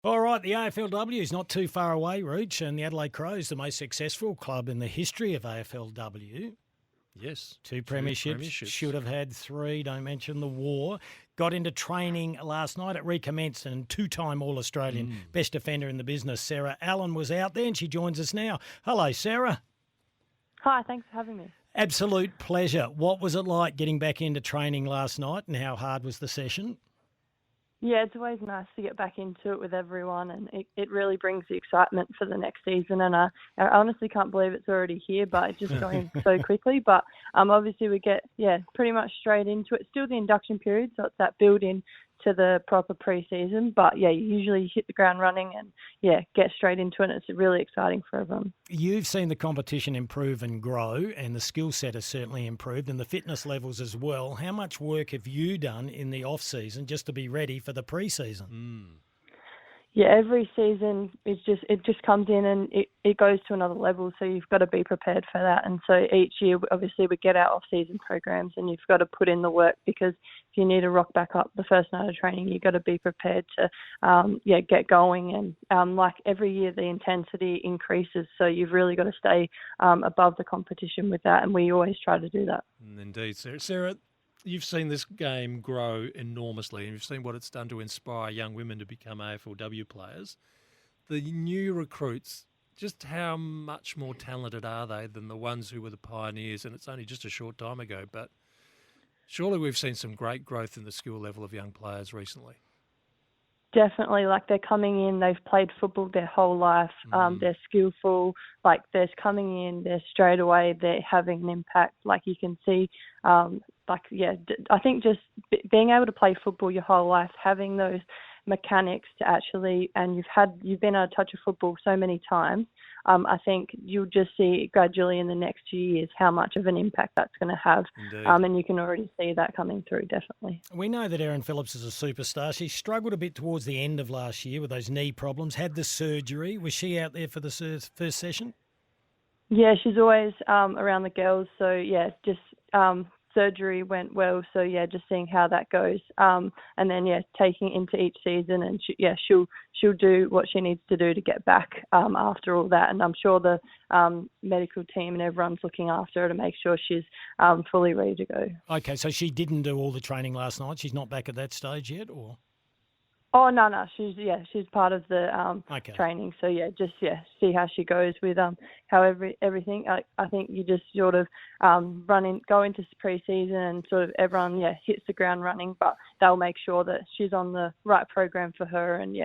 All right, the AFLW is not too far away, Rooch, and the Adelaide Crows, the most successful club in the history of AFLW. Yes. Two premierships, should have had three, don't mention the war. Got into training last night. It recommenced, and two-time All-Australian best defender in the business, Sarah Allen, was out there, and she joins us now. Hello, Sarah. Hi, thanks for having me. Absolute pleasure. What was it like getting back into training last night, and how hard was the session? Yeah, it's always nice to get back into it with everyone, and it really brings the excitement for the next season. And I honestly can't believe it's already here, but it's just going so quickly. But obviously we get, pretty much straight into it. Still the induction period, so it's that build-in to the proper pre-season. But, you usually hit the ground running and, get straight into it. And it's really exciting for everyone. You've seen the competition improve and grow, and the skill set has certainly improved, and the fitness levels as well. How much work have you done in the off-season just to be ready for the pre-season? Yeah, every season it just comes in and it goes to another level, so you've got to be prepared for that. And so each year, obviously, we get our off-season programs, and you've got to put in the work, because if you need to rock back up the first night of training, you've got to be prepared to get going. And like every year, the intensity increases, so you've really got to stay above the competition with that, and we always try to do that. Indeed, Sarah, you've seen this game grow enormously, and you've seen what it's done to inspire young women to become AFLW players. The new recruits, just how much more talented are they than the ones who were the pioneers? And it's only just a short time ago, but surely we've seen some great growth in the skill level of young players recently. Definitely, like they're coming in, they've played football their whole life, they're skillful, like they're coming in, they're straight away, they're having an impact, like you can see, I think just being able to play football your whole life, having those mechanics to actually, and you've been able to touch a football so many times, I think you'll just see gradually in the next few years how much of an impact that's going to have. And you can already see that coming through, definitely. We know that Erin Phillips is a superstar. She struggled a bit towards the end of last year with those knee problems, had the surgery. Was she out there for the first session? Yeah, she's always around the girls. So, just surgery went well. So, just seeing how that goes. And then, taking into each season. And, she'll do what she needs to do to get back after all that. And I'm sure the medical team and everyone's looking after her to make sure she's fully ready to go. Okay, so she didn't do all the training last night. She's not back at that stage yet, or? Oh, no, she's part of the training. So, just see how she goes with how everything. I think you just sort of go into pre-season and sort of everyone, hits the ground running, but they'll make sure that she's on the right program for her and,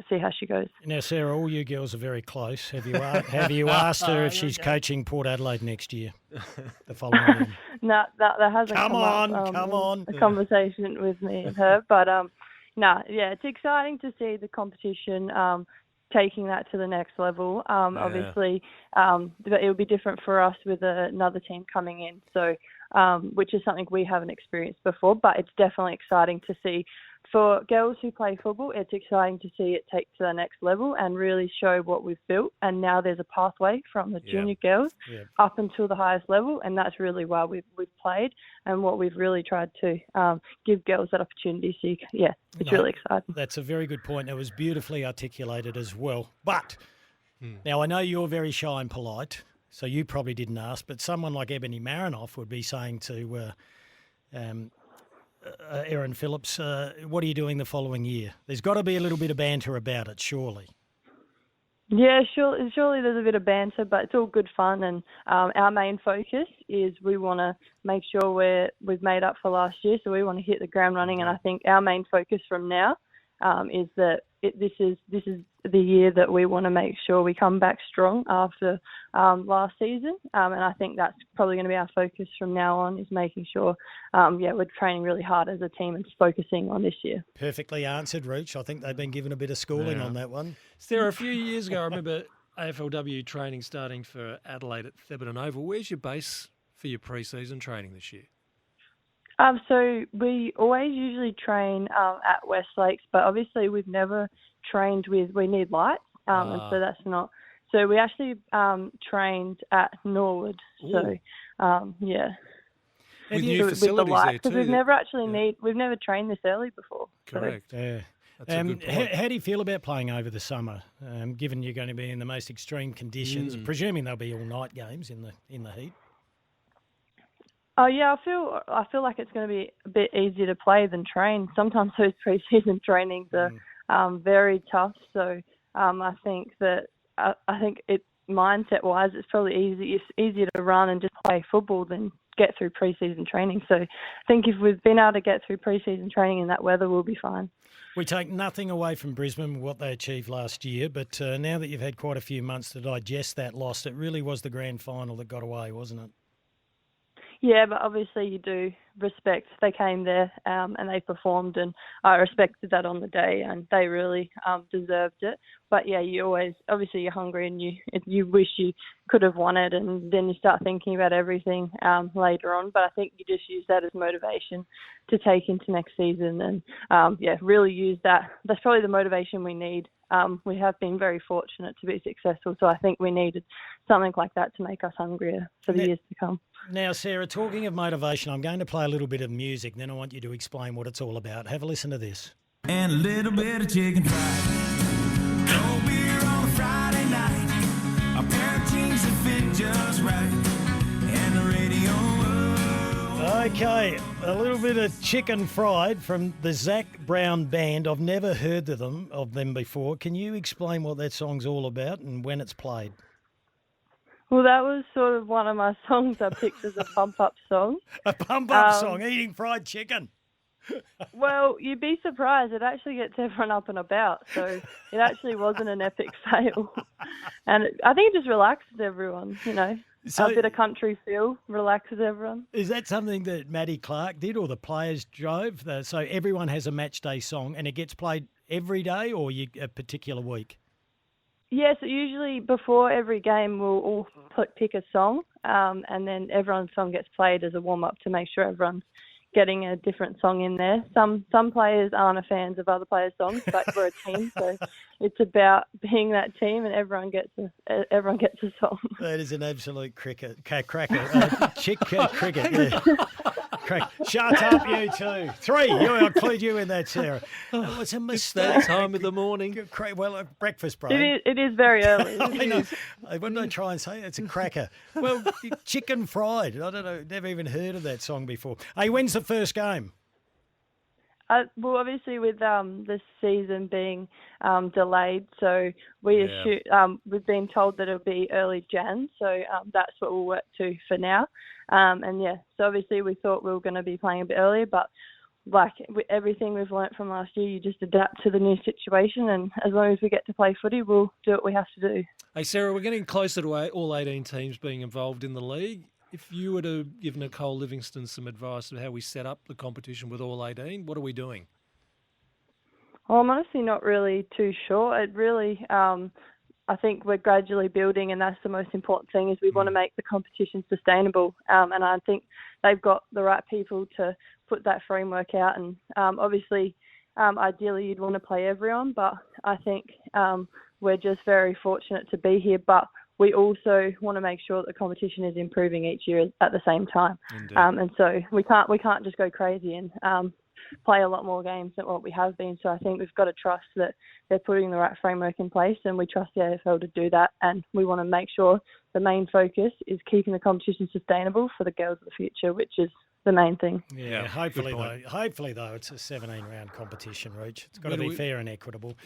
see how she goes. Now, Sarah, all you girls are very close. Have you asked her if she's coaching Port Adelaide next year, the following year? No, that hasn't come on. A conversation with me and her, but it's exciting to see the competition taking that to the next level. Obviously, it'll be different for us with another team coming in, so which is something we haven't experienced before, but it's definitely exciting to see. For girls who play football, it's exciting to see it take to the next level and really show what we've built. And now there's a pathway from the junior girls up until the highest level, and that's really why we've played and what we've really tried to give girls that opportunity. So, it's really exciting. That's a very good point. It was beautifully articulated as well. But now I know you're very shy and polite, so you probably didn't ask, but someone like Ebony Marinoff would be saying to Erin Phillips, what are you doing the following year? There's got to be a little bit of banter about it, surely. Yeah, surely there's a bit of banter, but it's all good fun. And our main focus is we want to make sure we've made up for last year, so we want to hit the ground running. And I think our main focus from now is that this is the year that we want to make sure we come back strong after last season. And I think that's probably going to be our focus from now on, is making sure, we're training really hard as a team and focusing on this year. Perfectly answered, Rooch. I think they've been given a bit of schooling on that one. Sarah, a few years ago, I remember AFLW training starting for Adelaide at Thebarton Oval. Where's your base for your pre-season training this year? So we always usually train at West Lakes, but obviously we've never trained we need lights, and so that's not. So we actually trained at Norwood. Ooh. So With new facilities with the lights, there too. We've never trained this early before. Correct. So. Yeah. That's a good point. How do you feel about playing over the summer, given you're going to be in the most extreme conditions, presuming there'll be all-night games in the heat? Oh yeah, I feel like it's going to be a bit easier to play than train. Sometimes those pre-season trainings are very tough. So I think that it mindset-wise, it's probably easier to run and just play football than get through pre-season training. So I think if we've been able to get through pre-season training in that weather, we'll be fine. We take nothing away from Brisbane, what they achieved last year, but now that you've had quite a few months to digest that loss, it really was the grand final that got away, wasn't it? Yeah, but obviously you do respect they came there and they performed, and I respected that on the day, and they really deserved it. But yeah, obviously you're hungry and you wish you could have won it, and then you start thinking about everything later on. But I think you just use that as motivation to take into next season, and really use that. That's probably the motivation we need. We have been very fortunate to be successful, so I think we needed something like that to make us hungrier for the years to come. Now, Sarah, talking of motivation, I'm going to play a little bit of music, then I want you to explain what it's all about. Have a listen to this. And a little bit of chicken fried. Cold beer on a Friday night. A pair of jeans that fit just right. And the radio. Okay, a little bit of chicken fried from the Zac Brown Band. I've never heard of them before. Can you explain what that song's all about and when it's played? Well, that was sort of one of my songs I picked as a pump-up song. A pump-up song, eating fried chicken. Well, you'd be surprised. It actually gets everyone up and about, so it actually wasn't an epic fail. And I think it just relaxes everyone, So, a bit of country feel relaxes everyone. Is that something that Maddie Clark did or the players drove? So everyone has a match day song and it gets played every day or a particular week? Yes, usually before every game we'll all pick a song and then everyone's song gets played as a warm-up to make sure everyone's getting a different song in there. Some players aren't fans of other players' songs, but we're a team, so it's about being that team, and everyone gets a song. That is an absolute cracker. Chick cricket. Yeah. Shut up, you two. 3. I'll include you in that, Sarah. It's a mistake. It's that time of the morning. Well, breakfast, bro. It is very early. I know. When I try and say it's a cracker. Well, chicken fried. I don't know. Never even heard of that song before. Hey, when's the first game? Well, obviously with this season being delayed, so we've been told that it'll be early Jan, so that's what we'll work to for now. So obviously we thought we were going to be playing a bit earlier, but like everything we've learnt from last year, you just adapt to the new situation, and as long as we get to play footy, we'll do what we have to do. Hey, Sarah, we're getting closer to all 18 teams being involved in the league. If you were to give Nicole Livingston some advice on how we set up the competition with all 18, what are we doing? Well, I'm honestly not really too sure. It really, I think we're gradually building, and that's the most important thing, is we want to make the competition sustainable. And I think they've got the right people to put that framework out. And obviously, ideally you'd want to play everyone, but I think we're just very fortunate to be here. But we also want to make sure that the competition is improving each year at the same time. And so we can't just go crazy and play a lot more games than what we have been. So I think we've got to trust that they're putting the right framework in place, and we trust the AFL to do that. And we want to make sure the main focus is keeping the competition sustainable for the girls of the future, which is the main thing. Yeah, hopefully though, it's a 17-round competition, Reach. It's got to be fair and equitable.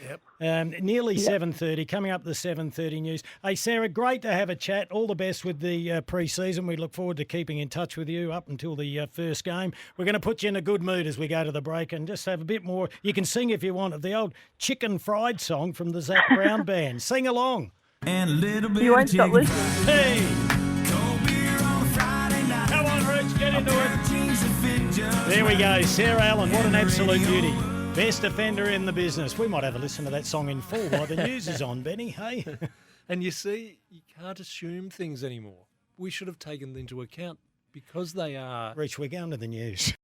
Yep. Nearly 7:30, coming up the 7:30 news. Hey, Sarah, great to have a chat. All the best with the pre-season. We look forward to keeping in touch with you up until the first game. We're going to put you in a good mood as we go to the break and just have a bit more. You can sing if you want of the old chicken fried song from the Zac Brown Band. Sing along. And a little bit you won't stop listening. Hey! Come on, Rich, get into it. There we go, Sarah Allen. What an absolute beauty. Best defender in the business. We might have a listen to that song in full while the news is on, Benny. Hey. And you see, you can't assume things anymore. We should have taken them into account because they are. Rich, we're going to the news.